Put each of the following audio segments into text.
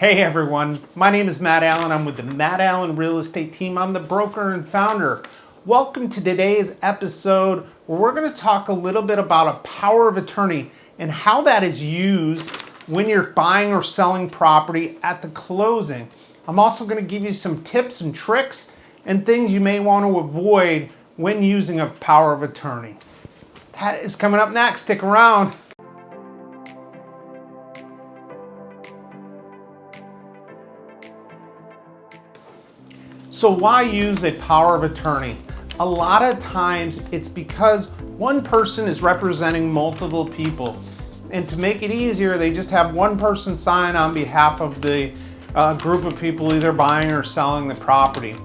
Hey everyone, my name is Matt Allen. I'm with the Matt Allen Real Estate team. I'm the broker and founder. Welcome to today's episode where we're going to talk a little bit about a power of attorney and how that is used when you're buying or selling property at the closing. I'm also going to give you some tips and tricks and things you may want to avoid when using a power of attorney. That is coming up next. Stick around. So why use a power of attorney? A lot of times it's because one person is representing multiple people. And to make it easier, they just have one person sign on behalf of the group of people either buying or selling the property.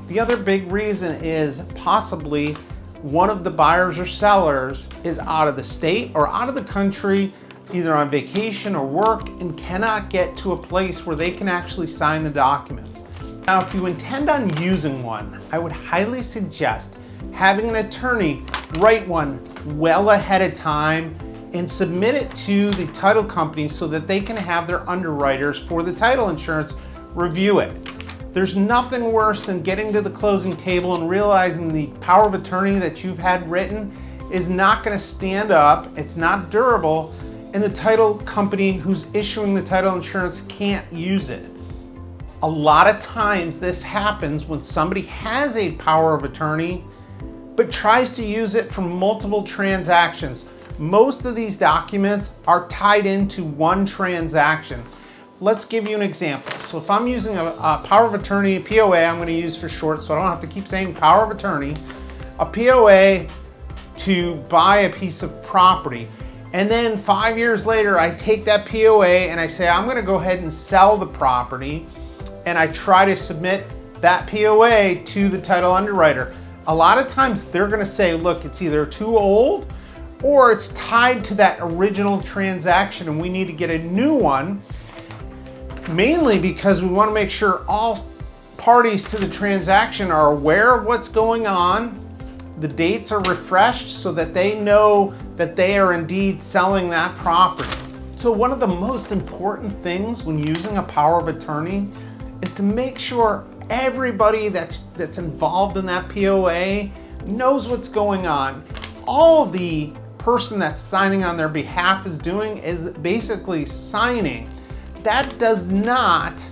The other big reason is possibly one of the buyers or sellers is out of the state or out of the country, either on vacation or work, and cannot get to a place where they can actually sign the documents. Now, if you intend on using one, I would highly suggest having an attorney write one well ahead of time and submit it to the title company so that they can have their underwriters for the title insurance review it. There's nothing worse than getting to the closing table and realizing the power of attorney that you've had written is not going to stand up, it's not durable, and the title company who's issuing the title insurance can't use it. A lot of times this happens when somebody has a power of attorney but tries to use it for multiple transactions. Most of these documents are tied into one transaction. Let's give you an example. So if I'm using a power of attorney, a POA, I'm going to use for short so I don't have to keep saying power of attorney, a POA to buy a piece of property. And then 5 years later, I take that POA and I say, I'm going to go ahead and sell the property. And I try to submit that POA to the title underwriter. A lot of times they're going to say, look, it's either too old or it's tied to that original transaction and we need to get a new one, mainly because we want to make sure all parties to the transaction are aware of what's going on. The dates are refreshed so that they know that they are indeed selling that property. So one of the most important things when using a power of attorney is to make sure everybody that's involved in that POA knows what's going on. All the person that's signing on their behalf is doing is basically signing. That does not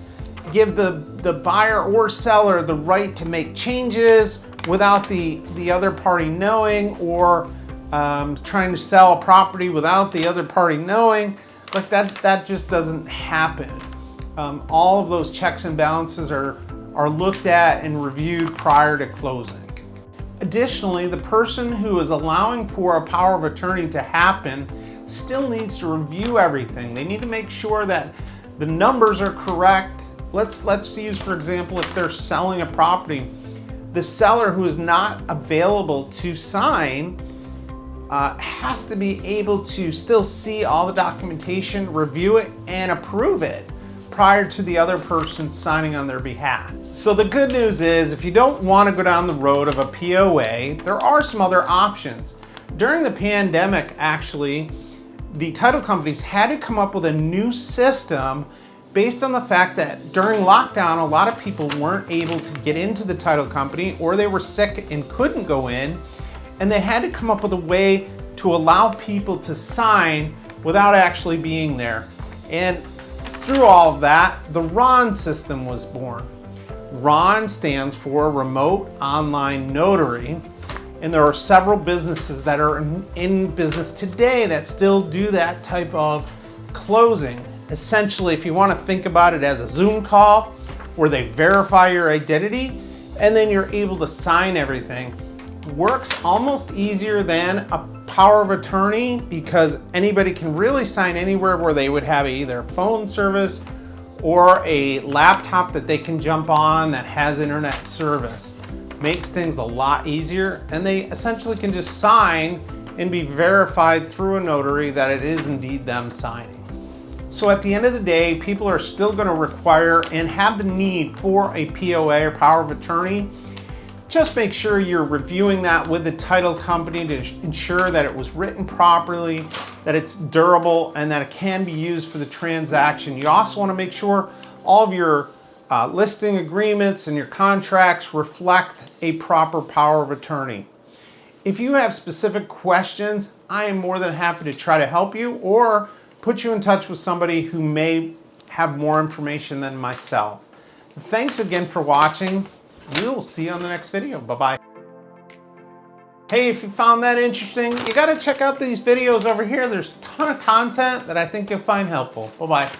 give the buyer or seller the right to make changes without the other party knowing, or trying to sell a property without the other party knowing. Like that just doesn't happen. All of those checks and balances are looked at and reviewed prior to closing. Additionally, the person who is allowing for a power of attorney to happen still needs to review everything. They need to make sure that the numbers are correct. Let's use, for example, if they're selling a property, the seller who is not available to sign has to be able to still see all the documentation, review it, and approve it prior to the other person signing on their behalf. So the good news is, if you don't want to go down the road of a POA, there are some other options. During the pandemic, actually, the title companies had to come up with a new system based on the fact that during lockdown, a lot of people weren't able to get into the title company, or they were sick and couldn't go in, and they had to come up with a way to allow people to sign without actually being there. And through all of that, the RON system was born. RON stands for Remote Online Notary, and there are several businesses that are in business today that still do that type of closing. Essentially, if you want to think about it as a Zoom call where they verify your identity and then you're able to sign everything. Works almost easier than a power of attorney because anybody can really sign anywhere where they would have either phone service or a laptop that they can jump on that has internet service. Makes things a lot easier, and they essentially can just sign and be verified through a notary that it is indeed them signing. So at the end of the day, people are still going to require and have the need for a POA or power of attorney. Just make sure you're reviewing that with the title company to ensure that it was written properly, that it's durable, and that it can be used for the transaction. You also want to make sure all of your listing agreements and your contracts reflect a proper power of attorney. If you have specific questions, I am more than happy to try to help you or put you in touch with somebody who may have more information than myself. Thanks again for watching. We will see you on the next video. Bye-bye. Hey, if you found that interesting, you got to check out these videos over here. There's a ton of content that I think you'll find helpful. Bye-bye.